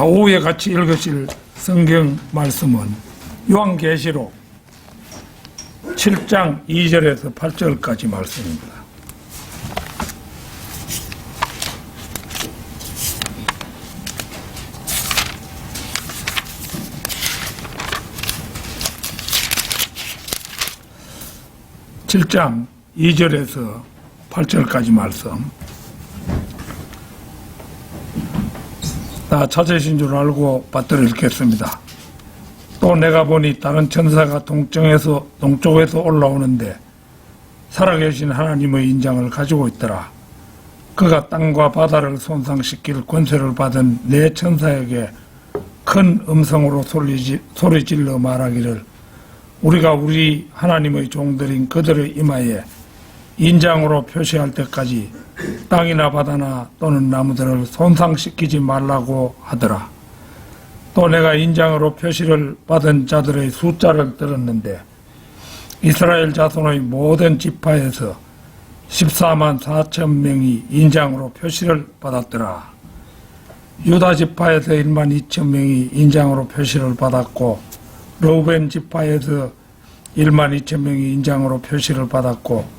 오후에 같이 읽으실 성경 말씀은 요한계시록 7장 2절에서 8절까지 말씀입니다. (7장 2절에서 8절까지) 말씀. 다 찾으신 줄 알고 받들어 읽겠습니다. 또 내가 보니 다른 천사가 동쪽에서 올라오는데 살아계신 하나님의 인장을 가지고 있더라. 그가 땅과 바다를 손상시킬 권세를 받은 네 천사에게 큰 음성으로 소리질러 말하기를, 우리가 우리 하나님의 종들인 그들의 이마에 인장으로 표시할 때까지 땅이나 바다나 또는 나무들을 손상시키지 말라고 하더라. 또 내가 인장으로 표시를 받은 자들의 숫자를 들었는데 이스라엘 자손의 모든 지파에서 14만 4천 명이 인장으로 표시를 받았더라. 유다 지파에서 1만 2천 명이 인장으로 표시를 받았고, 르우벤 지파에서 1만 2천 명이 인장으로 표시를 받았고,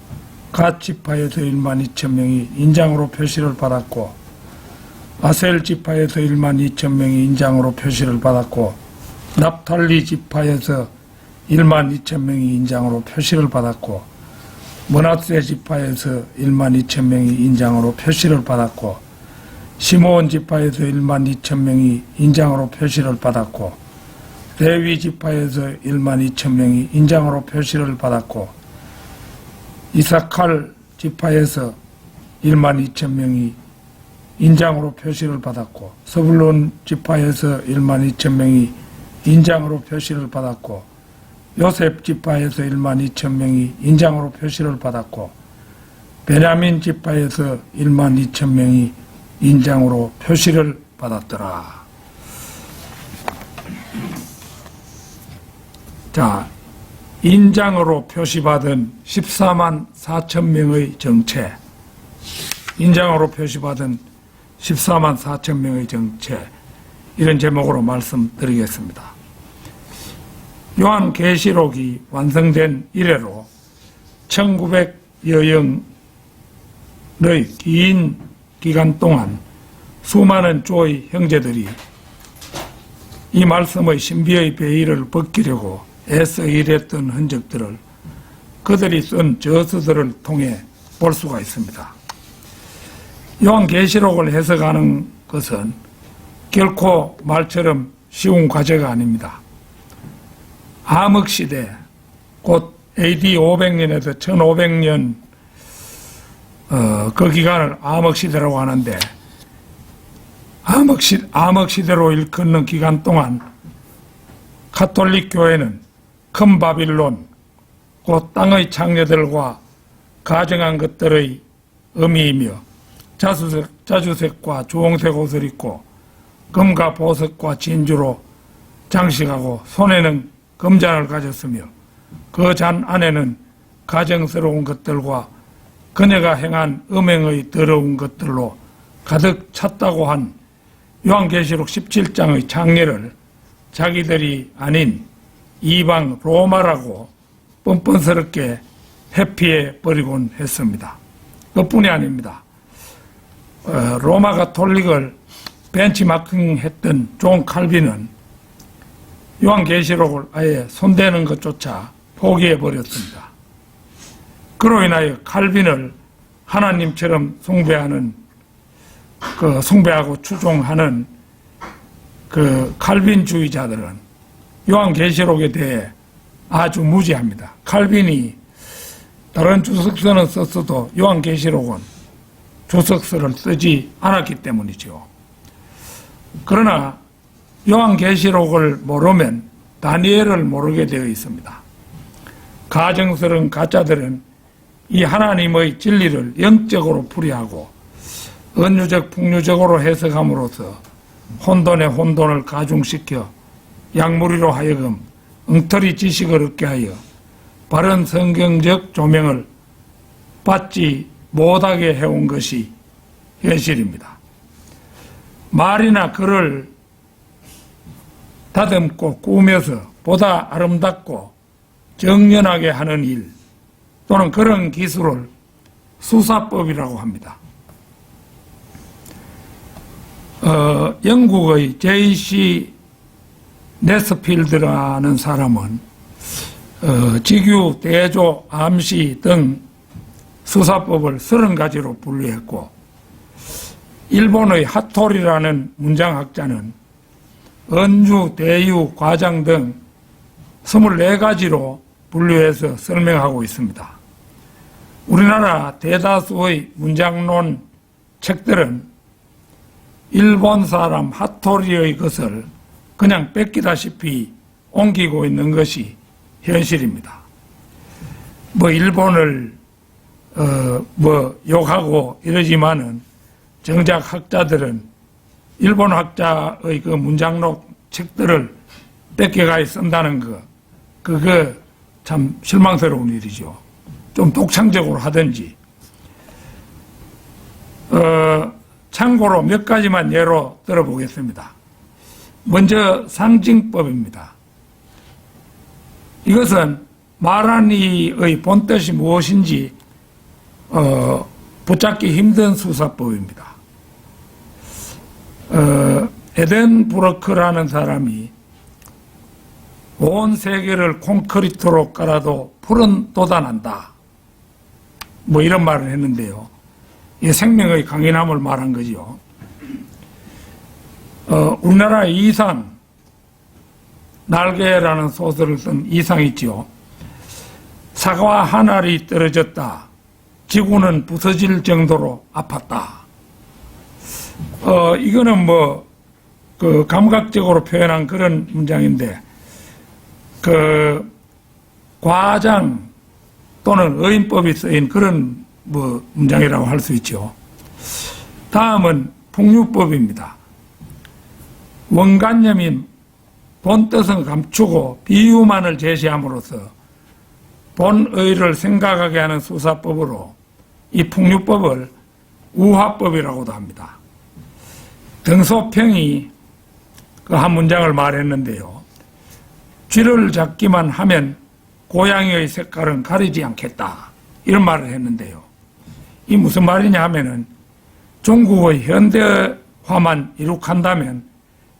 갓 지파에서 1만 2천 명이 인장으로 표시를 받았고, 아셀 지파에서 1만 2천 명이 인장으로 표시를 받았고, 납탈리 지파에서 1만 2천 명이 인장으로 표시를 받았고, 므낫세 지파에서 1만 2천 명이 인장으로 표시를 받았고, 시므온 지파에서 1만 2천 명이 인장으로 표시를 받았고, 레위 지파에서 1만 2천 명이 인장으로 표시를 받았고, 이사칼 지파에서 1만 2천 명이 인장으로 표시를 받았고, 스불론 지파에서 1만 2천 명이 인장으로 표시를 받았고, 요셉 지파에서 1만 2천 명이 인장으로 표시를 받았고, 베냐민 지파에서 1만 2천 명이 인장으로 표시를 받았더라. 자, 인장으로 표시받은 14만 4천 명의 정체, 인장으로 표시받은 14만 4천 명의 정체, 이런 제목으로 말씀드리겠습니다. 요한계시록이 완성된 이래로 1900여 년의 긴 기간 동안 수많은 조의 형제들이 이 말씀의 신비의 베일을 벗기려고 애써 일했던 흔적들을 그들이 쓴 저서들을 통해 볼 수가 있습니다. 요한계시록을 해석하는 것은 결코 말처럼 쉬운 과제가 아닙니다. 암흑시대, 곧 AD 500년에서 1500년 그 기간을 암흑시대라고 하는데, 암흑시대로 일컫는 기간 동안 가톨릭 교회는 큰 바빌론, 곧 땅의 창녀들과 가정한 것들의 의미이며 자주색과 주홍색 옷을 입고 금과 보석과 진주로 장식하고 손에는 금잔을 가졌으며 그 잔 안에는 가정스러운 것들과 그녀가 행한 음행의 더러운 것들로 가득 찼다고 한 요한계시록 17장의 장례를 자기들이 아닌 이방 로마라고 뻔뻔스럽게 회피해 버리곤 했습니다. 그뿐이 아닙니다. 로마 가톨릭을 벤치마킹했던 존 칼빈은 요한계시록을 아예 손대는 것조차 포기해 버렸습니다. 그로 인하여 칼빈을 하나님처럼 숭배하고 추종하는 칼빈주의자들은 요한계시록에 대해 아주 무지합니다. 칼빈이 다른 주석서는 썼어도 요한계시록은 주석서를 쓰지 않았기 때문이죠. 그러나 요한계시록을 모르면 다니엘을 모르게 되어 있습니다. 가정스러운 가짜들은 이 하나님의 진리를 영적으로 풀이하고 은유적 풍류적으로 해석함으로써 혼돈에 혼돈을 가중시켜 약무리로 하여금 엉터리 지식을 얻게 하여 바른 성경적 조명을 받지 못하게 해온 것이 현실입니다. 말이나 글을 다듬고 꾸며서 보다 아름답고 정연하게 하는 일 또는 그런 기술을 수사법이라고 합니다. 영국의 J.C. 네스필드라는 사람은 직유, 대조, 암시 등 수사법을 30가지로 분류했고, 일본의 하토리라는 문장학자는 언유, 대유, 과장 등 24가지로 분류해서 설명하고 있습니다. 우리나라 대다수의 문장론 책들은 일본 사람 하토리의 것을 그냥 뺏기다시피 옮기고 있는 것이 현실입니다. 일본을 욕하고 이러지만은 정작 학자들은 일본 학자의 그 문장록 책들을 뺏겨가 쓴다는 거, 그거 참 실망스러운 일이죠. 좀 독창적으로 하든지. 참고로 몇 가지만 예로 들어보겠습니다. 먼저 상징법입니다. 이것은 말한 이의 본뜻이 무엇인지 붙잡기 힘든 수사법입니다. 에덴 브로크라는 사람이 온 세계를 콘크리트로 깔아도 풀은 돋아난다. 이런 말을 했는데요. 이 생명의 강인함을 말한 거죠. 우리나라 이상, 날개라는 소설을 쓴 이상 있죠. 사과 한 알이 떨어졌다. 지구는 부서질 정도로 아팠다. 이거는 감각적으로 표현한 그런 문장인데, 과장 또는 어인법이 쓰인 그런 문장이라고 할 수 있죠. 다음은 풍류법입니다. 원관념인 본뜻은 감추고 비유만을 제시함으로써 본의를 생각하게 하는 수사법으로 이 풍류법을 우화법이라고도 합니다. 등소평이 그 한 문장을 말했는데요. 쥐를 잡기만 하면 고양이의 색깔은 가리지 않겠다. 이런 말을 했는데요. 이 무슨 말이냐 하면은 중국의 현대화만 이룩한다면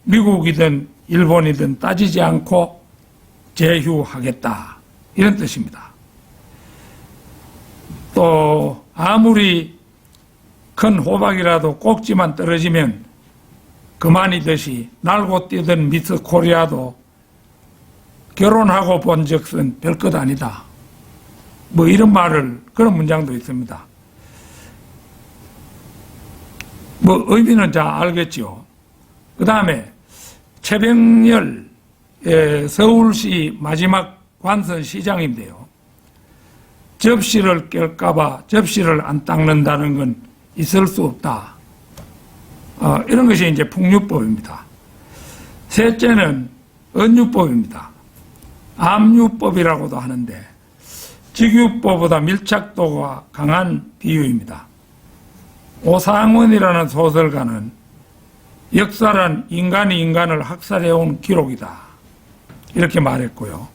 미국이든 일본이든 따지지 않고 제휴하겠다. 이런 뜻입니다. 또 아무리 큰 호박이라도 꼭지만 떨어지면 그만이듯이 날고 뛰던 미스 코리아도 결혼하고 본 적은 별것 아니다. 이런 말을, 그런 문장도 있습니다. 의미는 잘 알겠죠. 그 다음에 최병렬 서울시 마지막 관선 시장인데요. 접시를 깰까봐 접시를 안 닦는다는 건 있을 수 없다. 이런 것이 이제 풍류법입니다. 셋째는 언유법입니다. 압류법이라고도 하는데 직유법보다 밀착도가 강한 비유입니다. 오상원이라는 소설가는 역사란 인간이 인간을 학살해온 기록이다. 이렇게 말했고요.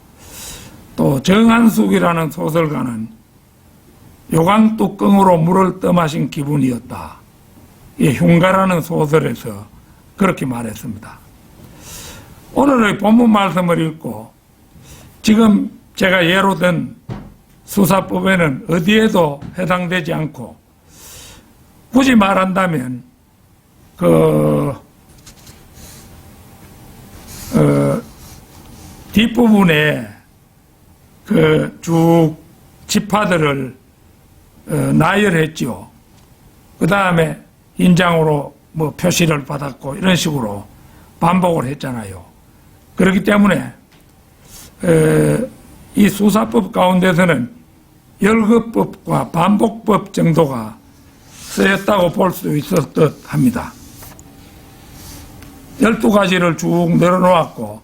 또 정한숙이라는 소설가는 요강뚜껑으로 물을 떠마신 기분이었다. 흉가라는 소설에서 그렇게 말했습니다. 오늘의 본문 말씀을 읽고 지금 제가 예로 든 수사법에는 어디에도 해당되지 않고 굳이 말한다면 뒷부분에 쭉 지파들을 나열했죠. 그 다음에 인장으로 표시를 받았고 이런 식으로 반복을 했잖아요. 그렇기 때문에 이 수사법 가운데서는 열거법과 반복법 정도가 쓰였다고 볼 수 있을 듯 합니다. 12가지를 쭉 늘어놓았고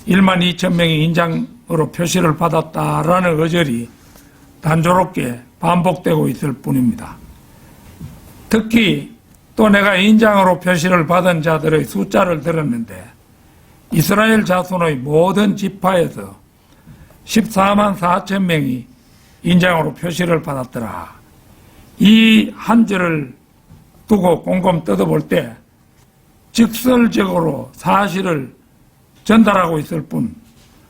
12,000명이 인장으로 표시를 받았다라는 어절이 단조롭게 반복되고 있을 뿐입니다. 특히 또 내가 인장으로 표시를 받은 자들의 숫자를 들었는데 이스라엘 자손의 모든 지파에서 14만 4천 명이 인장으로 표시를 받았더라. 이 한 절을 두고 곰곰 뜯어볼 때 직설적으로 사실을 전달하고 있을 뿐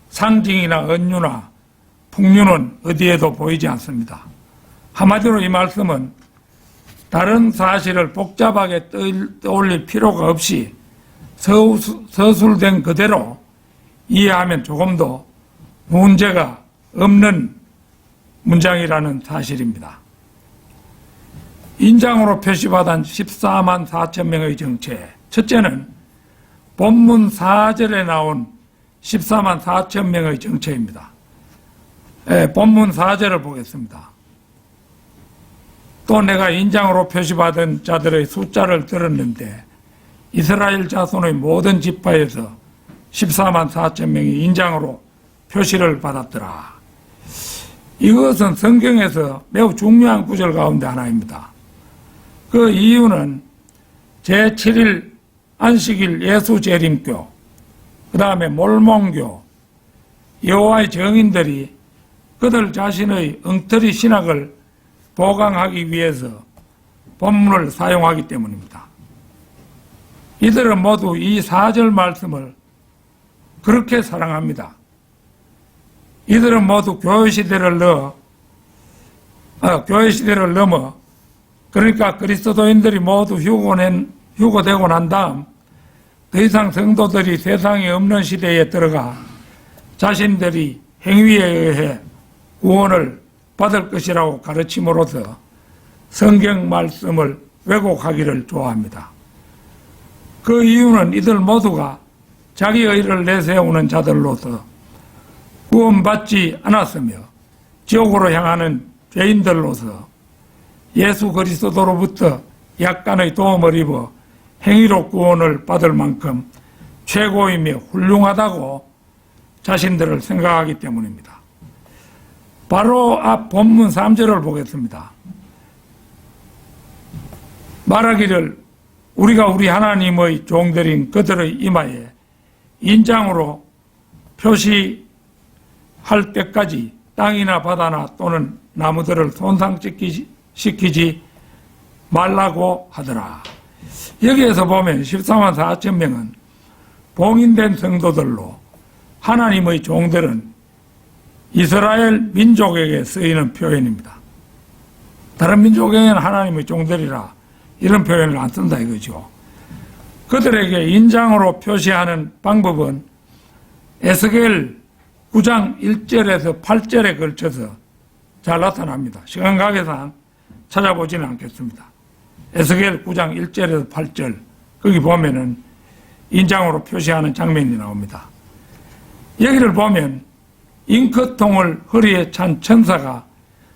상징이나 은유나 풍류는 어디에도 보이지 않습니다. 한마디로 이 말씀은 다른 사실을 복잡하게 떠올릴 필요가 없이 서술된 그대로 이해하면 조금도 문제가 없는 문장이라는 사실입니다. 인장으로 표시받은 14만 4천 명의 정체. 첫째는 본문 4절에 나온 14만 4천 명의 정체입니다. 본문 4절을 보겠습니다. 또 내가 인장으로 표시받은 자들의 숫자를 들었는데 이스라엘 자손의 모든 지파에서 14만 4천 명이 인장으로 표시를 받았더라. 이것은 성경에서 매우 중요한 구절 가운데 하나입니다. 그 이유는 제7일 안식일 예수 재림교, 그 다음에 몰몬교, 여호와의 증인들이 그들 자신의 엉터리 신학을 보강하기 위해서 본문을 사용하기 때문입니다. 이들은 모두 이 4절 말씀을 그렇게 사랑합니다. 이들은 모두 교회 시대를 넘어 그러니까 그리스도인들이 모두 휴거되고 난 다음 더 이상 성도들이 세상에 없는 시대에 들어가 자신들이 행위에 의해 구원을 받을 것이라고 가르침으로써 성경 말씀을 왜곡하기를 좋아합니다. 그 이유는 이들 모두가 자기 의를 내세우는 자들로서 구원받지 않았으며 지옥으로 향하는 죄인들로서 예수 그리스도로부터 약간의 도움을 입어 행위로 구원을 받을 만큼 최고이며 훌륭하다고 자신들을 생각하기 때문입니다. 바로 앞 본문 3절을 보겠습니다. 말하기를 우리가 우리 하나님의 종들인 그들의 이마에 인장으로 표시할 때까지 땅이나 바다나 또는 나무들을 손상시키지 말라고 하더라. 여기에서 보면 14만 4천 명은 봉인된 성도들로 하나님의 종들은 이스라엘 민족에게 쓰이는 표현입니다. 다른 민족에게는 하나님의 종들이라 이런 표현을 안 쓴다 이거죠. 그들에게 인장으로 표시하는 방법은 에스겔 9장 1절에서 8절에 걸쳐서 잘 나타납니다. 시간 관계상 찾아보지는 않겠습니다. 에스겔 9장 1절에서 8절 거기 보면은 인장으로 표시하는 장면이 나옵니다. 여기를 보면 잉크통을 허리에 찬 천사가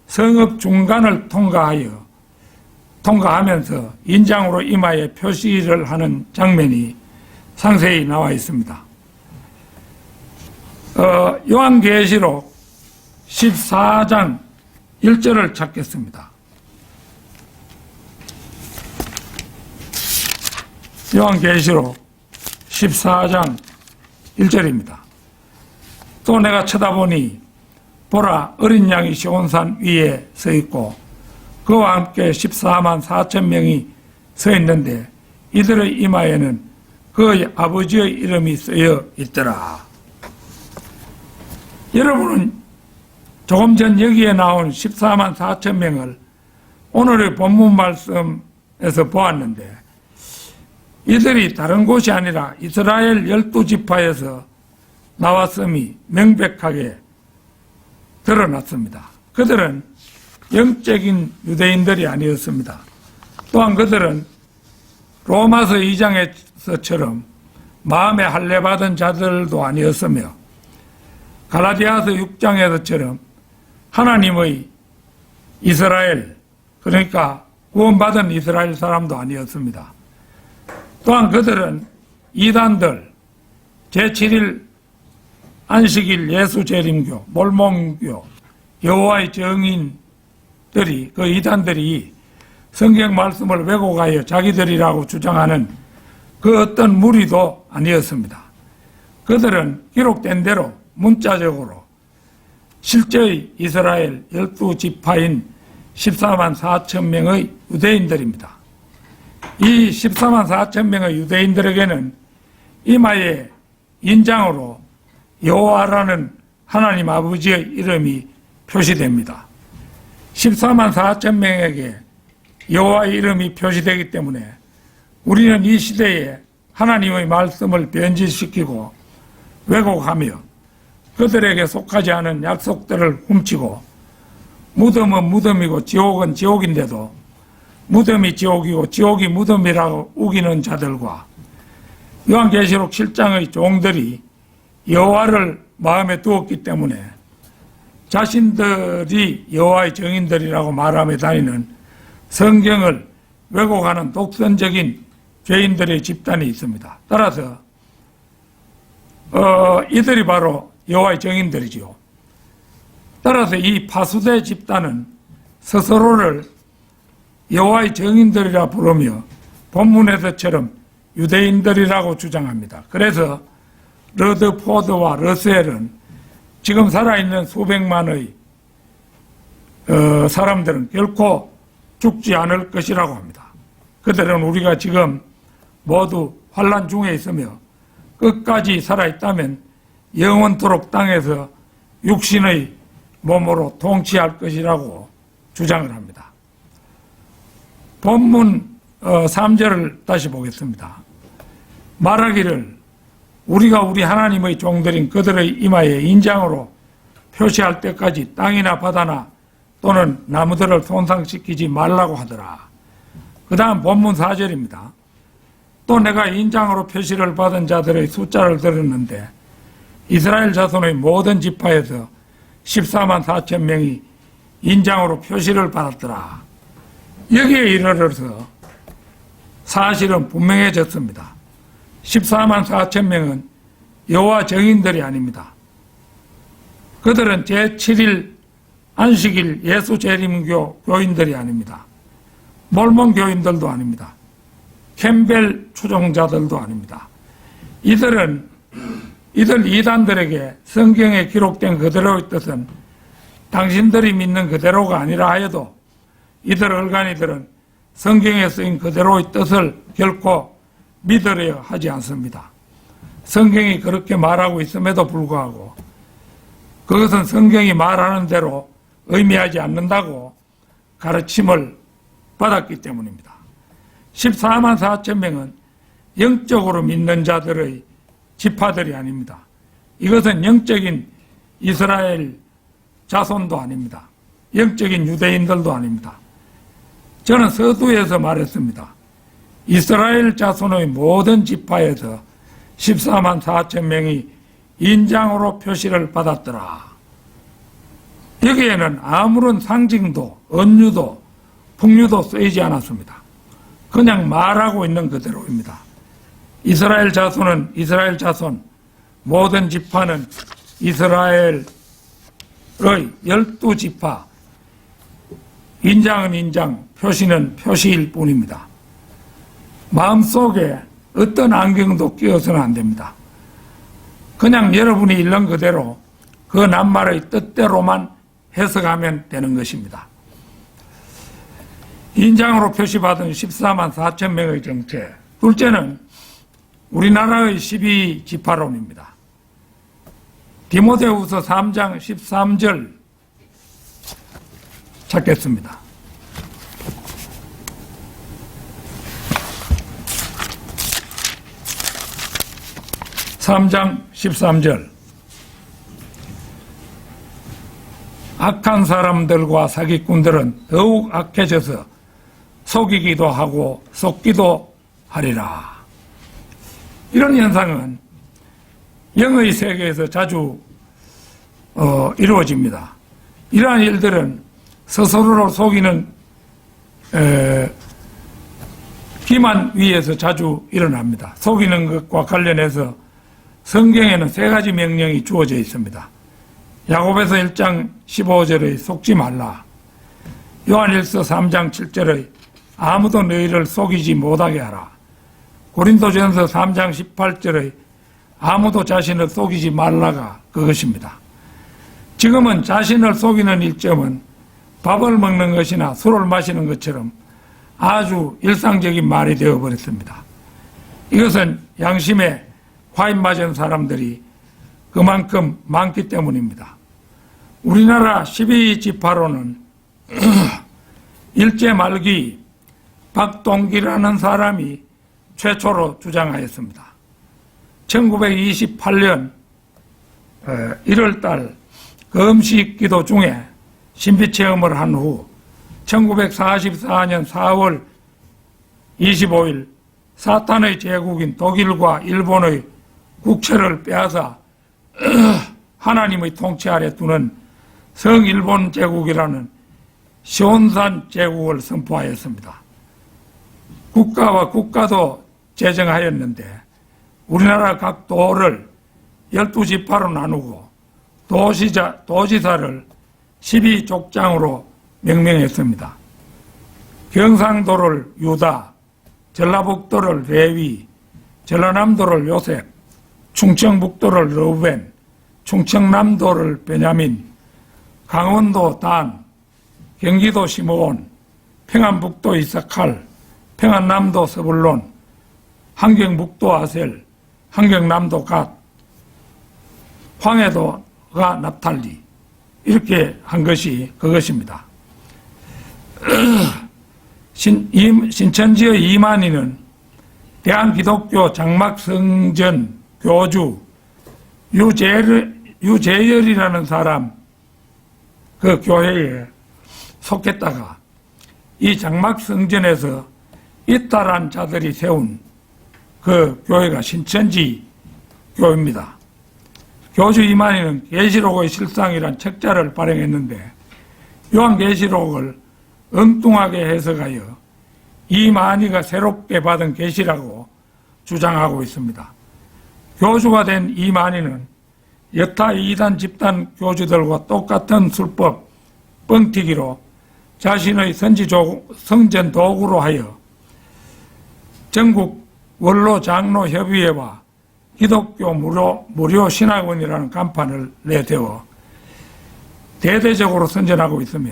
성읍 중간을 통과하면서 인장으로 이마에 표시를 하는 장면이 상세히 나와 있습니다. 요한계시록 14장 1절을 찾겠습니다. 요한계시록 14장 1절입니다. 또 내가 쳐다보니 보라 어린 양이 시온산 위에 서 있고 그와 함께 14만 4천 명이 서 있는데 이들의 이마에는 그의 아버지의 이름이 쓰여 있더라. 여러분은 조금 전 여기에 나온 14만 4천 명을 오늘의 본문 말씀에서 보았는데 이들이 다른 곳이 아니라 이스라엘 12지파에서 나왔음이 명백하게 드러났습니다. 그들은 영적인 유대인들이 아니었습니다. 또한 그들은 로마서 2장에서처럼 마음에 할례받은 자들도 아니었으며 갈라디아서 6장에서처럼 하나님의 이스라엘, 그러니까 구원받은 이스라엘 사람도 아니었습니다. 또한 그들은 이단들, 제7일 안식일 예수 재림교, 몰몬교, 여호와의 증인들이 그 이단들이 성경 말씀을 왜곡하여 자기들이라고 주장하는 그 어떤 무리도 아니었습니다. 그들은 기록된 대로 문자적으로 실제의 이스라엘 12지파인 14만 4천 명의 유대인들입니다. 이 14만 4천 명의 유대인들에게는 이마에 인장으로 여호와라는 하나님 아버지의 이름이 표시됩니다. 14만 4천 명에게 여호와의 이름이 표시되기 때문에 우리는 이 시대에 하나님의 말씀을 변질시키고 왜곡하며 그들에게 속하지 않은 약속들을 훔치고 무덤은 무덤이고 지옥은 지옥인데도 무덤이 지옥이고 지옥이 무덤이라고 우기는 자들과 요한계시록 7장의 종들이 여호와를 마음에 두었기 때문에 자신들이 여호와의 증인들이라고 말하며 다니는 성경을 왜곡하는 독선적인 죄인들의 집단이 있습니다. 따라서 이들이 바로 여호와의 증인들이지요. 따라서 이 파수대 집단은 스스로를 여호와의 증인들이라 부르며 본문에서처럼 유대인들이라고 주장합니다. 그래서 러드포드와 러셀은 지금 살아있는 수백만의 사람들은 결코 죽지 않을 것이라고 합니다. 그들은 우리가 지금 모두 환난 중에 있으며 끝까지 살아있다면 영원토록 땅에서 육신의 몸으로 통치할 것이라고 주장을 합니다. 본문 3절을 다시 보겠습니다. 말하기를 우리가 우리 하나님의 종들인 그들의 이마에 인장으로 표시할 때까지 땅이나 바다나 또는 나무들을 손상시키지 말라고 하더라. 그 다음 본문 4절입니다. 또 내가 인장으로 표시를 받은 자들의 숫자를 들었는데 이스라엘 자손의 모든 지파에서 14만 4천 명이 인장으로 표시를 받았더라. 여기에 이르러서 사실은 분명해졌습니다. 14만 4천 명은 여호와 증인들이 아닙니다. 그들은 제7일 안식일 예수 재림교 교인들이 아닙니다. 몰몬 교인들도 아닙니다. 캠벨 추종자들도 아닙니다. 이들 이단들에게 성경에 기록된 그대로의 뜻은 당신들이 믿는 그대로가 아니라 하여도 이들 얼간이들은 성경에 쓰인 그대로의 뜻을 결코 믿으려 하지 않습니다. 성경이 그렇게 말하고 있음에도 불구하고 그것은 성경이 말하는 대로 의미하지 않는다고 가르침을 받았기 때문입니다. 14만 4천 명은 영적으로 믿는 자들의 지파들이 아닙니다. 이것은 영적인 이스라엘 자손도 아닙니다. 영적인 유대인들도 아닙니다. 저는 서두에서 말했습니다. 이스라엘 자손의 모든 지파에서 14만 4천 명이 인장으로 표시를 받았더라. 여기에는 아무런 상징도 은유도 풍류도 쓰이지 않았습니다. 그냥 말하고 있는 그대로입니다. 이스라엘 자손은 이스라엘 자손, 모든 지파는 이스라엘의 12지파, 인장은 인장, 표시는 표시일 뿐입니다. 마음속에 어떤 안경도 끼워서는 안 됩니다. 그냥 여러분이 읽는 그대로 그 낱말의 뜻대로만 해석하면 되는 것입니다. 인장으로 표시받은 14만 4천 명의 정체. 둘째는 우리나라의 12지파론입니다. 디모데후서 3장 13절 찾겠습니다. 3장 13절. 악한 사람들과 사기꾼들은 더욱 악해져서 속이기도 하고 속기도 하리라. 이런 현상은 영의 세계에서 자주 이루어집니다. 이러한 일들은 스스로를 속이는 기만 위에서 자주 일어납니다. 속이는 것과 관련해서 성경에는 세 가지 명령이 주어져 있습니다. 야고보서 1장 15절의 속지 말라, 요한일서 3장 7절의 아무도 너희를 속이지 못하게 하라, 고린도전서 3장 18절의 아무도 자신을 속이지 말라가 그것입니다. 지금은 자신을 속이는 일점은 밥을 먹는 것이나 술을 마시는 것처럼 아주 일상적인 말이 되어버렸습니다. 이것은 양심에 화인 맞은 사람들이 그만큼 많기 때문입니다. 우리나라 12지파로는 일제 말기 박동기라는 사람이 최초로 주장하였습니다. 1928년 1월달 금식 기도 중에 신비체험을 한 후 1944년 4월 25일 사탄의 제국인 독일과 일본의 국채를 빼앗아 하나님의 통치 아래 두는 성일본 제국이라는 시온산 제국을 선포하였습니다. 국가와 국가도 제정하였는데 우리나라 각 도를 12지파로 나누고 도지사를 12족장으로 명명했습니다. 경상도를 유다, 전라북도를 레위, 전라남도를 요셉, 충청북도를 르우벤, 충청남도를 베냐민, 강원도 단, 경기도 시므온, 평안북도 이사칼, 평안남도 서불론, 함경북도 아셀, 함경남도 갓, 황해도가 납탈리, 이렇게 한 것이 그것입니다. 신천지의 이만희는 대한기독교 장막성전 교주 유재열이라는 사람 그 교회에 속했다가 이 장막성전에서 이탈한 자들이 세운 그 교회가 신천지 교회입니다. 교주 이만희는 계시록의 실상이란 책자를 발행했는데 요한계시록을 엉뚱하게 해석하여 이만희가 새롭게 받은 계시라고 주장하고 있습니다. 교주가 된 이만희는 여타 이단 집단 교주들과 똑같은 술법 뻥튀기로 자신의 성전 도구로 하여 전국 원로 장로 협의회와 기독교 무료 신학원이라는 간판을 내세워 대대적으로 선전하고 있으며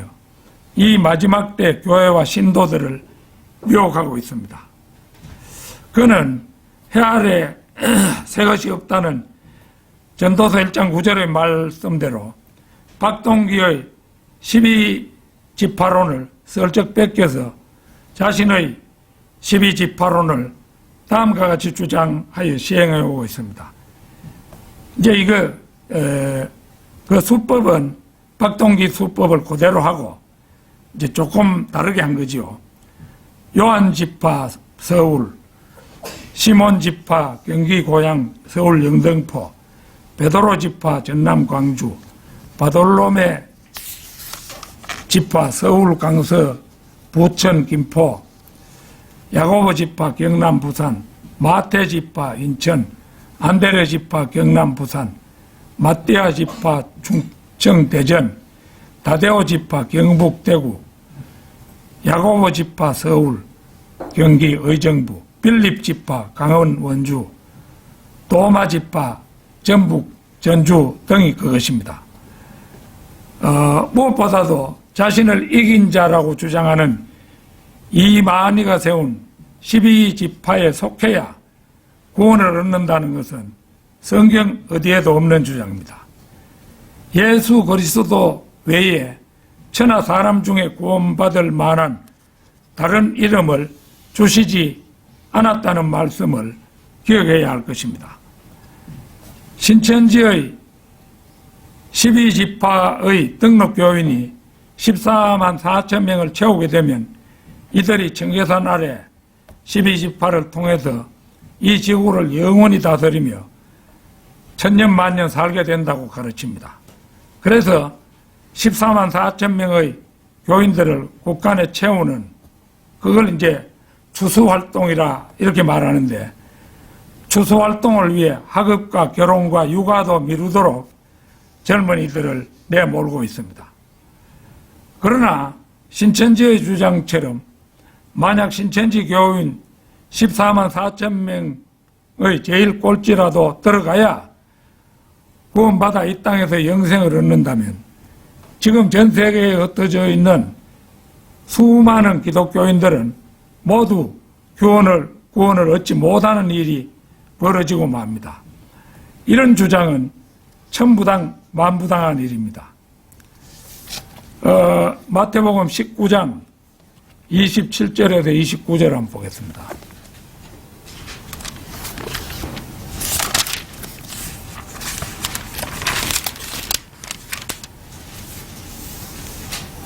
이 마지막 때 교회와 신도들을 유혹하고 있습니다. 그는 해 아래 새 것이 없다는 전도서 1장 9절의 말씀대로 박동기의 12지파론을 슬쩍 뺏겨서 자신의 12지파론을 다음과 같이 주장하여 시행해 오고 있습니다. 이제 그 수법은 박동기 수법을 그대로 하고 이제 조금 다르게 한 거죠. 요한지파 서울, 시몬지파 경기 고향 서울 영등포, 베드로지파 전남 광주, 바돌로메 지파 서울 강서 부천 김포, 야고보 지파 경남 부산, 마태 지파 인천, 안데레 지파 경남 부산, 마띠아 지파 충청 대전, 다데오 지파 경북 대구, 야고보 지파 서울 경기 의정부, 빌립 지파 강원 원주, 도마 지파 전북 전주 등이 그것입니다. 무엇보다도 자신을 이긴 자라고 주장하는 이만희가 세운 12지파에 속해야 구원을 얻는다는 것은 성경 어디에도 없는 주장입니다. 예수 그리스도 외에 천하 사람 중에 구원받을 만한 다른 이름을 주시지 않았다는 말씀을 기억해야 할 것입니다. 신천지의 12지파의 등록교인이 14만 4천 명을 채우게 되면 이들이 청계산 아래 12지파를 통해서 이 지구를 영원히 다스리며 천년 만년 살게 된다고 가르칩니다. 그래서 14만 4천 명의 교인들을 국간에 채우는 그걸 이제 추수활동이라 이렇게 말하는데 추수활동을 위해 학업과 결혼과 육아도 미루도록 젊은이들을 내몰고 있습니다. 그러나 신천지의 주장처럼 만약 신천지 교인 14만 4천 제일 꼴찌라도 들어가야 구원받아 이 땅에서 영생을 얻는다면 지금 전 세계에 흩어져 있는 수많은 기독교인들은 모두 구원을 얻지 못하는 일이 벌어지고 맙니다. 이런 주장은 천부당 만부당한 일입니다. 마태복음 19장 27절에서 29절 한번 보겠습니다.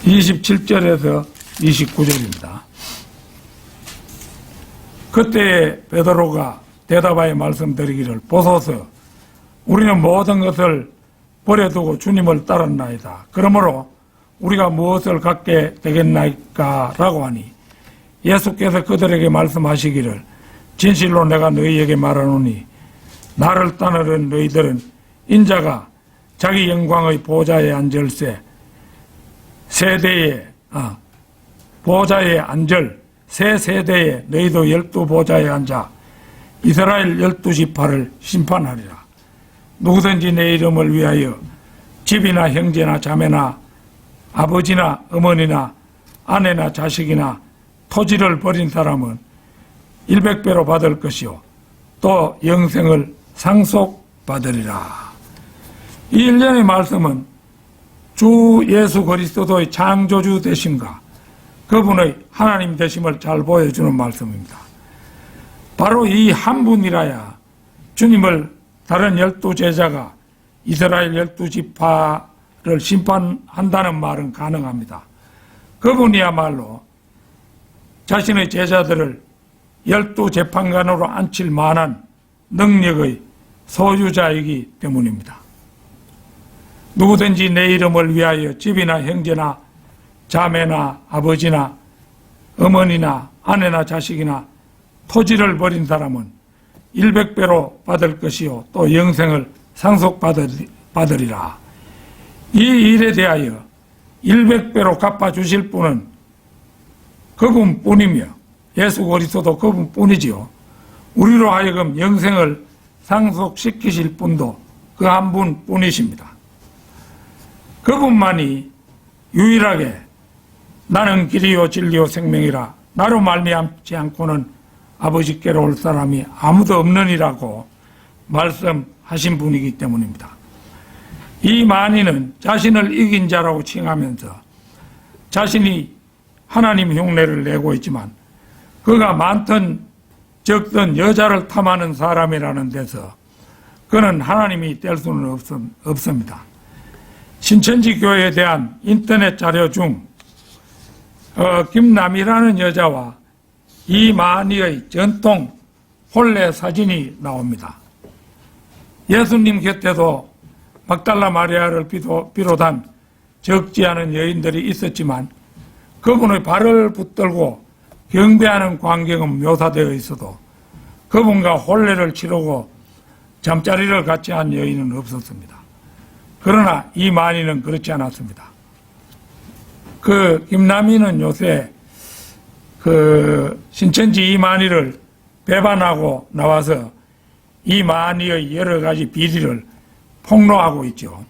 (27절에서) 29절입니다. 그때 베드로가 대답하여 말씀드리기를 보소서 우리는 모든 것을 버려두고 주님을 따랐나이다. 그러므로 우리가 무엇을 갖게 되겠나이까 라고 하니 예수께서 그들에게 말씀하시기를 진실로 내가 너희에게 말하노니 나를 따르는 너희들은 인자가 자기 영광의 보좌에 앉을새 보좌에 앉을 새 세대에 너희도 12보좌에 앉아 이스라엘 12지파를 심판하리라. 누구든지 내 이름을 위하여 집이나 형제나 자매나 아버지나 어머니나 아내나 자식이나 토지를 버린 사람은 100배로 받을 것이요 또 영생을 상속받으리라. 이 일련의 말씀은 주 예수 그리스도의 창조주 되심과 그분의 하나님 되심을 잘 보여주는 말씀입니다. 바로 이 한 분이라야 주님을 다른 12제자가 이스라엘 12지파를 심판한다는 말은 가능합니다. 그분이야말로 자신의 제자들을 12재판관으로 앉힐 만한 능력의 소유자이기 때문입니다. 누구든지 내 이름을 위하여 집이나 형제나 자매나 아버지나 어머니나 아내나 자식이나 토지를 버린 사람은 100배로 받을 것이요 또 영생을 상속받으리라. 이 일에 대하여 100배로 갚아주실 분은 그분뿐이며 예수 그리스도도 그분뿐이지요. 우리로 하여금 영생을 상속시키실 분도 그 한 분뿐이십니다. 그분만이 유일하게 나는 길이요 진리요 생명이라 나로 말미암지 않고는 아버지께로 올 사람이 아무도 없느니라고 말씀하신 분이기 때문입니다. 이 만인은 자신을 이긴 자라고 칭하면서 자신이 하나님 흉내를 내고 있지만 그가 많든 적든 여자를 탐하는 사람이라는 데서 그는 하나님이 될 수는 없습니다. 신천지 교회에 대한 인터넷 자료 중 김남이라는 여자와 이 마니의 전통 혼례 사진이 나옵니다. 예수님 곁에도 막달라 마리아를 비롯한 적지 않은 여인들이 있었지만 그분의 발을 붙들고 경배하는 광경은 묘사되어 있어도 그분과 혼례를 치르고 잠자리를 같이 한 여인은 없었습니다. 그러나 이 마니는 그렇지 않았습니다. 그 김남희는 요새 그 신천지 이 마니를 배반하고 나와서 이 마니의 여러 가지 비리를 폭로하고 있죠.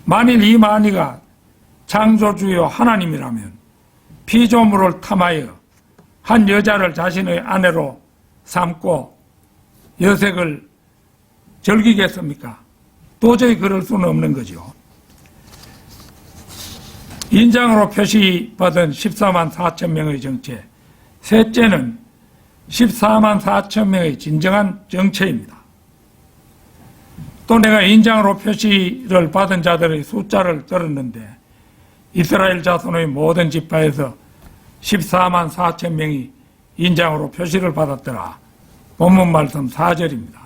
만일 이 마니가 창조주요 하나님이라면 피조물을 탐하여 한 여자를 자신의 아내로 삼고 여색을 즐기겠습니까? 도저히 그럴 수는 없는 거죠. 인장으로 표시받은 14만 4천 명의 정체, 셋째는 14만 4천 명의 진정한 정체입니다. 또 내가 인장으로 표시를 받은 자들의 숫자를 들었는데 이스라엘 자손의 모든 지파에서 14만 4천 명이 인장으로 표시를 받았더라. 본문 말씀 4절입니다.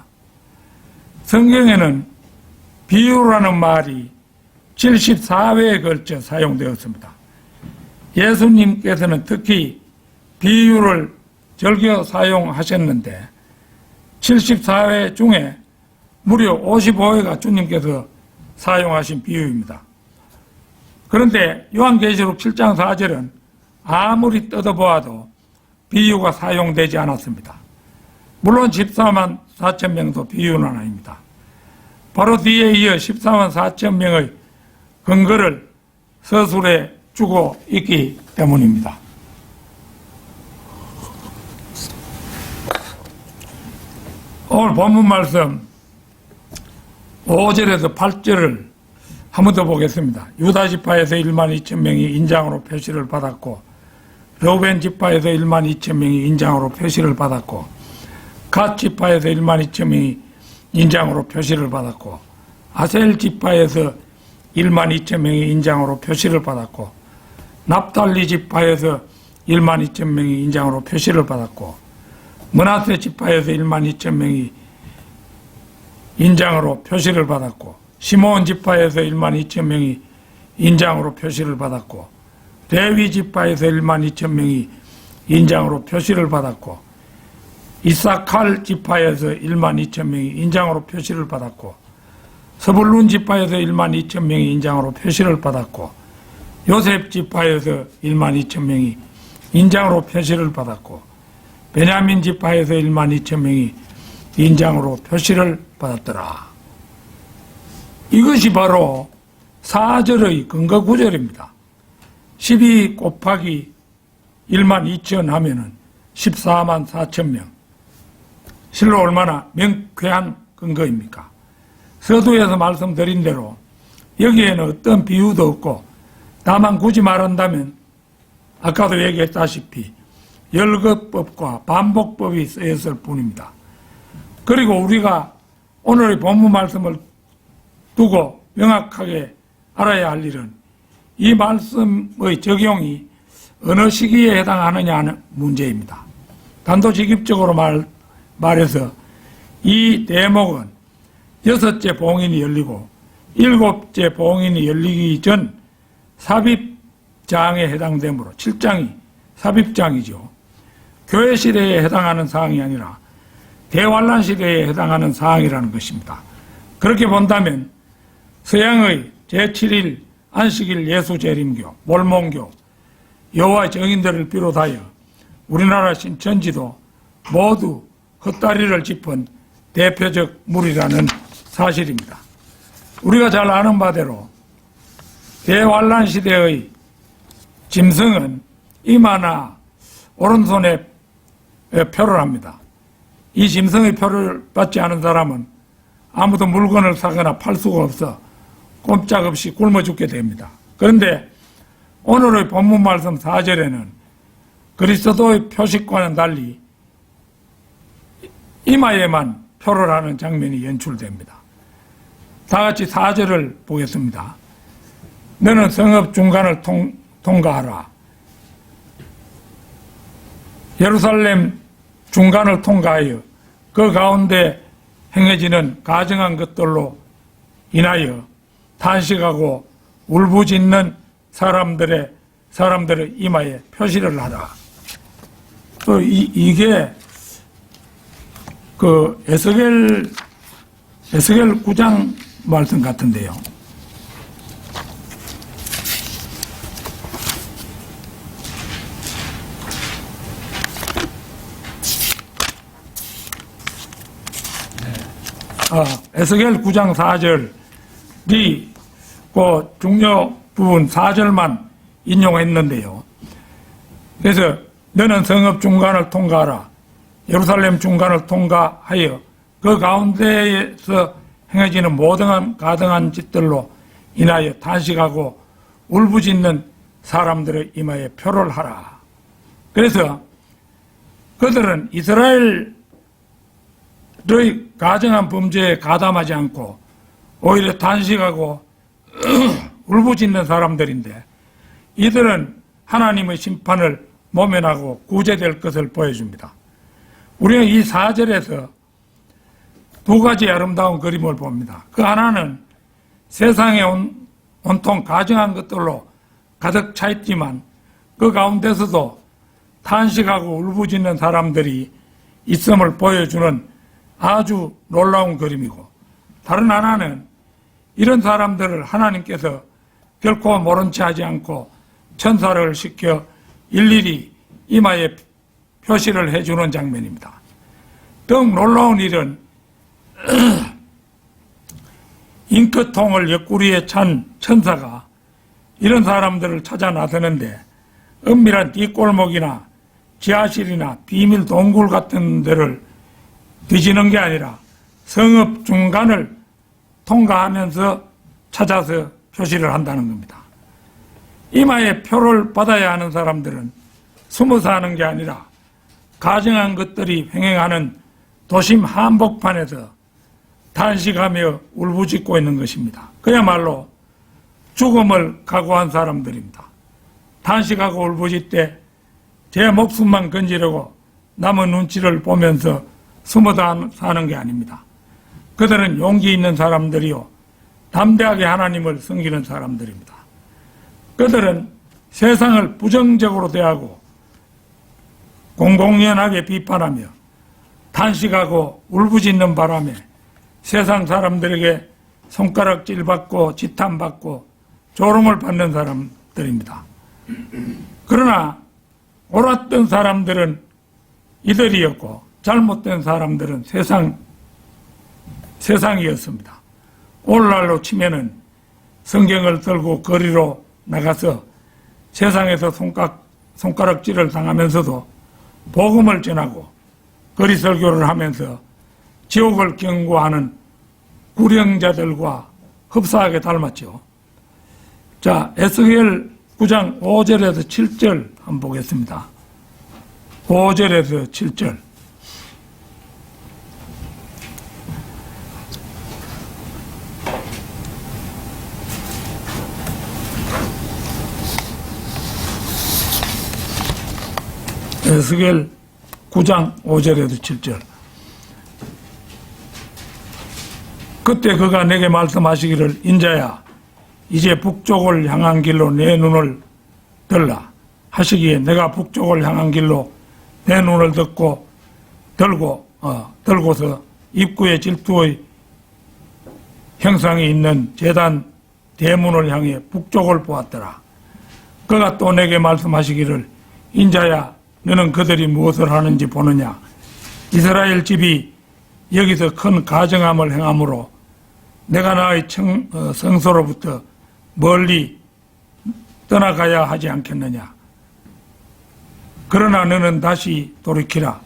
성경에는 비유라는 말이 74회에 걸쳐 사용되었습니다. 예수님께서는 특히 비유를 즐겨 사용하셨는데 74회 중에 무려 55회가 주님께서 사용하신 비유입니다. 그런데 요한계시록 7장 4절은 아무리 뜯어보아도 비유가 사용되지 않았습니다. 물론 14만 4천 명도 비유는 아닙니다. 바로 뒤에 이어 14만 4천 명의 근거를 서술해 주고 있기 때문입니다. 오늘 본문 말씀 5절에서 8절을 한 번 더 보겠습니다. 유다 지파에서 1만 2천 명이 인장으로 표시를 받았고, 르우벤 지파에서 1만 2천 명이 인장으로 표시를 받았고, 갓 지파에서 1만 2천 명이 인장으로 표시를 받았고, 아셀 지파에서 1만 2천 명이 인장으로 표시를 받았고, 납달리 지파에서 1만 2천 명이 인장으로 표시를 받았고, 므낫세 지파에서 1만 2천 명이 인장으로 표시를 받았고, 시므온 지파에서 1만 2천 명이 인장으로 표시를 받았고, 레위 지파에서 1만 2천 명이 인장으로 표시를 받았고, 이사칼 지파에서 1만 2천 명이 인장으로 표시를 받았고, 스불룬 지파에서 1만 2천 명이 인장으로 표시를 받았고, 요셉 지파에서 1만 2천 명이 인장으로 표시를 받았고, 베냐민 지파에서 1만 2천 명이 인장으로 표시를 받았더라. 이것이 바로 4절의 근거 구절입니다. 12 곱하기 1만 2천 하면은 14만 4천 명. 실로 얼마나 명쾌한 근거입니까? 서두에서 말씀드린 대로 여기에는 어떤 비유도 없고, 다만 굳이 말한다면 아까도 얘기했다시피 열거법과 반복법이 쓰였을 뿐입니다. 그리고 우리가 오늘의 본문 말씀을 두고 명확하게 알아야 할 일은 이 말씀의 적용이 어느 시기에 해당하느냐 하는 문제입니다. 단도직입적으로 말해서 이 대목은 6째 봉인이 열리고 7째 봉인이 열리기 전 삽입장에 해당되므로 7장이 삽입장이죠. 교회 시대에 해당하는 사항이 아니라 대환란 시대에 해당하는 사항이라는 것입니다. 그렇게 본다면 서양의 제7일 안식일 예수재림교, 몰몬교, 여호와의 증인들을 비롯하여 우리나라 신천지도 모두 헛다리를 짚은 대표적 무리라는 사실입니다. 우리가 잘 아는 바대로 대환란 시대의 짐승은 이마나 오른손에 표를 합니다. 이 짐승의 표를 받지 않은 사람은 아무도 물건을 사거나 팔 수가 없어 꼼짝없이 굶어 죽게 됩니다. 그런데 오늘의 본문 말씀 4절에는 그리스도의 표식과는 달리 이마에만 표를 하는 장면이 연출됩니다. 다 같이 4절을 보겠습니다. 너는 성읍 중간을 통과하라. 예루살렘 중간을 통과하여 그 가운데 행해지는 가증한 것들로 인하여 탄식하고 울부짖는 사람들의 이마에 표시를 하라. 또 이게 그 에스겔 9장 말씀 같은데요. 에스겔 9장 4절이 그 중요 부분 4절만 인용했는데요. 그래서 너는 성읍 중간을 통과하라. 예루살렘 중간을 통과하여 그 가운데에서 행해지는 모든 가등한 짓들로 인하여 탄식하고 울부짖는 사람들의 이마에 표를 하라. 그래서 그들은 이스라엘의 가증한 범죄에 가담하지 않고 오히려 탄식하고 울부짖는 사람들인데, 이들은 하나님의 심판을 모면하고 구제될 것을 보여줍니다. 우리는 이 4절에서 두 가지 아름다운 그림을 봅니다. 그 하나는 세상에 온통 가증한 것들로 가득 차 있지만 그 가운데서도 탄식하고 울부짖는 사람들이 있음을 보여주는 아주 놀라운 그림이고, 다른 하나는 이런 사람들을 하나님께서 결코 모른 채 하지 않고 천사를 시켜 일일이 이마에 표시를 해주는 장면입니다. 더욱 놀라운 일은 잉크통을 옆구리에 찬 천사가 이런 사람들을 찾아 나서는데 은밀한 뒷골목이나 지하실이나 비밀 동굴 같은 데를 뒤지는 게 아니라 성읍 중간을 통과하면서 찾아서 표시를 한다는 겁니다. 이마에 표를 받아야 하는 사람들은 숨어서 하는 게 아니라 가정한 것들이 횡행하는 도심 한복판에서 탄식하며 울부짖고 있는 것입니다. 그야말로 죽음을 각오한 사람들입니다. 탄식하고 울부짖되 제 목숨만 건지려고 남의 눈치를 보면서 숨어 사는 게 아닙니다. 그들은 용기 있는 사람들이요 담대하게 하나님을 섬기는 사람들입니다. 그들은 세상을 부정적으로 대하고 공공연하게 비판하며 탄식하고 울부짖는 바람에 세상 사람들에게 손가락질 받고 지탄받고 조롱을 받는 사람들입니다. 그러나 옳았던 사람들은 이들이었고 잘못된 사람들은 세상이었습니다. 오늘날로 치면은 성경을 들고 거리로 나가서 세상에서 손가락질을 당하면서도 복음을 전하고 거리 설교를 하면서 지옥을 경고하는 구령자들과 흡사하게 닮았죠. 자, 에스겔 9장 5절에서 7절 한번 보겠습니다. 5절에서 7절. 에스겔 9장 5절에서 7절. 그때 그가 내게 말씀하시기를 인자야 이제 북쪽을 향한 길로 내 눈을 들라 하시기에 내가 북쪽을 향한 길로 내 눈을 들고서 입구에 질투의 형상이 있는 제단 대문을 향해 북쪽을 보았더라. 그가 또 내게 말씀하시기를 인자야 너는 그들이 무엇을 하는지 보느냐. 이스라엘 집이 여기서 큰 가정함을 행함으로 내가 나의 성소로부터 멀리 떠나가야 하지 않겠느냐. 그러나 너는 다시 돌이키라.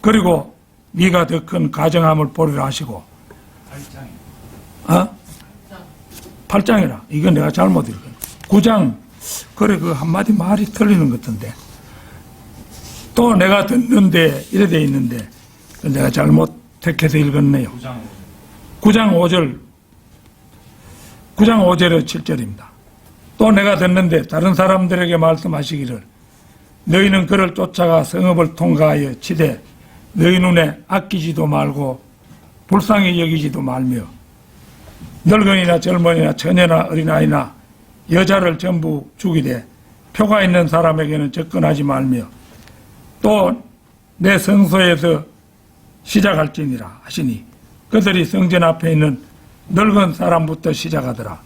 그리고 네가 더 큰 가정함을 보리라 하시고. 8장이라. 이건 내가 잘못 읽은. 9장. 그래 그 한마디 말이 틀리는 것 같은데. 또 내가 듣는데 이래 돼 있는데 내가 잘못 택해서 읽었네요. 9장 5절에 7절입니다. 또 내가 듣는데 다른 사람들에게 말씀하시기를 너희는 그를 쫓아가 성읍을 통과하여 치되 너희 눈에 아끼지도 말고 불쌍히 여기지도 말며 늙은이나 젊은이나 처녀나 어린아이나 여자를 전부 죽이되 표가 있는 사람에게는 접근하지 말며 또 내 성소에서 시작할지니라 하시니 그들이 성전 앞에 있는 늙은 사람부터 시작하더라.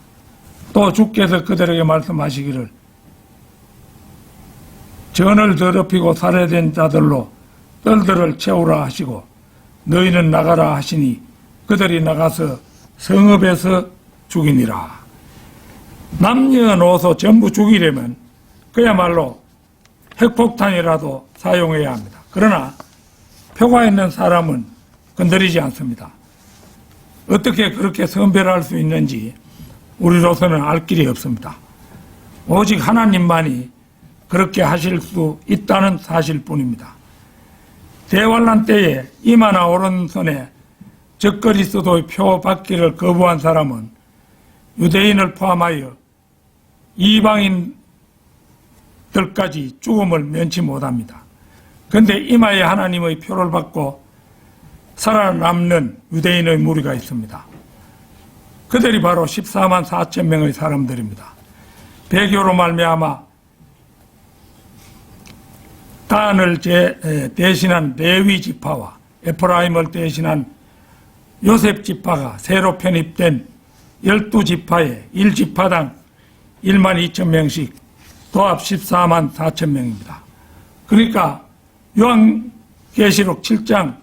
또 주께서 그들에게 말씀하시기를 전을 더럽히고 살해된 자들로 뜰들을 채우라 하시고 너희는 나가라 하시니 그들이 나가서 성읍에서 죽이니라. 남녀노소 전부 죽이려면 그야말로 핵폭탄이라도 사용해야 합니다. 그러나 표가 있는 사람은 건드리지 않습니다. 어떻게 그렇게 선별할 수 있는지 우리로서는 알 길이 없습니다. 오직 하나님만이 그렇게 하실 수 있다는 사실뿐입니다. 대환란 때에 이마나 오른손에 적그리스도의 표 받기를 거부한 사람은 유대인을 포함하여 이방인들까지 죽음을 면치 못합니다. 그런데 이마에 하나님의 표를 받고 살아남는 유대인의 무리가 있습니다. 그들이 바로 14만 4천 명의 사람들입니다. 배교로 말미암아 단을 대신한 레위 지파와 에프라임을 대신한 요셉 지파가 새로 편입된 12지파에 1지파당 1만 2천 명씩 도합 14만 4천 명입니다. 그러니까 요한계시록 7장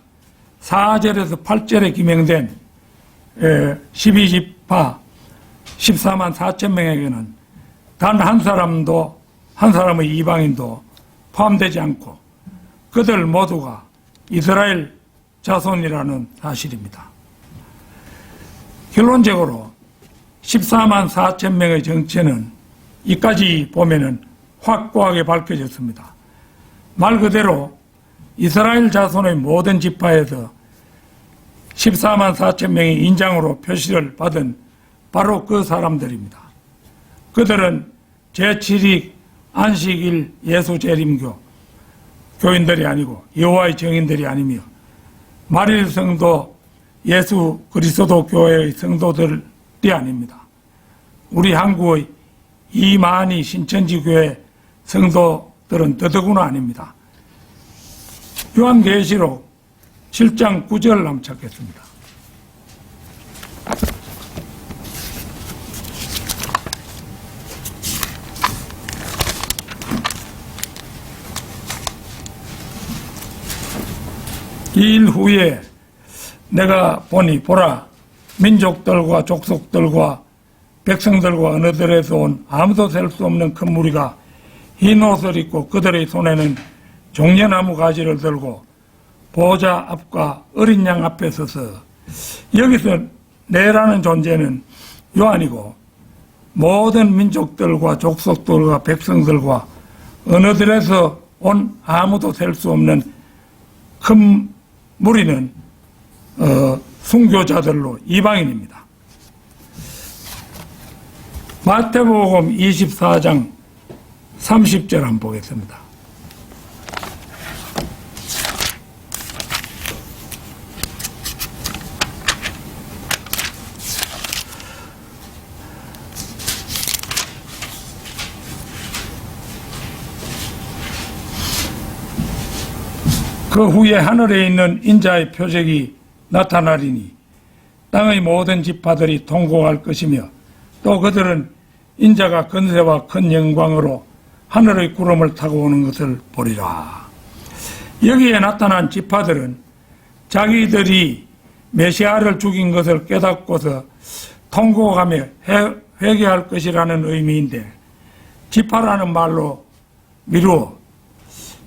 4절에서 8절에 기명된 12지파 14만 4천 명에게는 단 한 사람의 이방인도 포함되지 않고 그들 모두가 이스라엘 자손이라는 사실입니다. 결론적으로 14만 4천 명의 정체는 이까지 보면은 확고하게 밝혀졌습니다. 말 그대로 이스라엘 자손의 모든 지파에서 14만 4천 명의 인장으로 표시를 받은 바로 그 사람들입니다. 그들은 제7위 안식일 예수재림교 교인들이 아니고 여호와의 증인들이 아니며 말일 성도 예수 그리스도 교회의 성도들이 아닙니다. 우리 한국의 이만희 신천지 교회 성도들은 더더구나 아닙니다. 요한계시록 7장 9절 남찾겠습니다. 이 일 후에 내가 보니 보라 민족들과 족속들과 백성들과 언어들에서 온 아무도 셀 수 없는 큰 무리가 흰 옷을 입고 그들의 손에는 종려나무 가지를 들고 보호자 앞과 어린 양 앞에 서서 여기서 내라는 존재는 요한이고 모든 민족들과 족속들과 백성들과 언어들에서 온 아무도 셀 수 없는 큰 무리는 순교자들로 이방인입니다. 마태복음 24장 30절 한번 보겠습니다. 그 후에 하늘에 있는 인자의 표적이 나타나리니 땅의 모든 지파들이 통곡할 것이며 또 그들은 인자가 권세와 큰 영광으로 하늘의 구름을 타고 오는 것을 보리라. 여기에 나타난 지파들은 자기들이 메시아를 죽인 것을 깨닫고서 통곡하며 회개할 것이라는 의미인데 지파라는 말로 미루어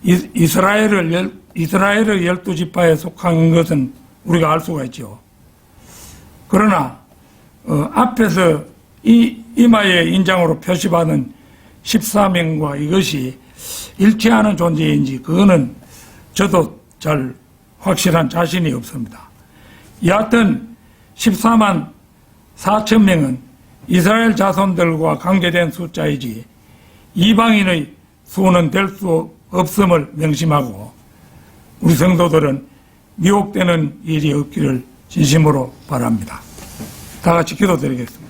이스라엘의 12지파에 속한 것은 우리가 알 수가 있죠. 그러나 앞에서 이마의 인장으로 표시받은 14명과 이것이 일치하는 존재인지 그거는 저도 잘 확실한 자신이 없습니다. 여하튼 14만 4천 명은 이스라엘 자손들과 관계된 숫자이지 이방인의 수는 될 수 없음을 명심하고 우리 성도들은 미혹되는 일이 없기를 진심으로 바랍니다. 다 같이 기도드리겠습니다.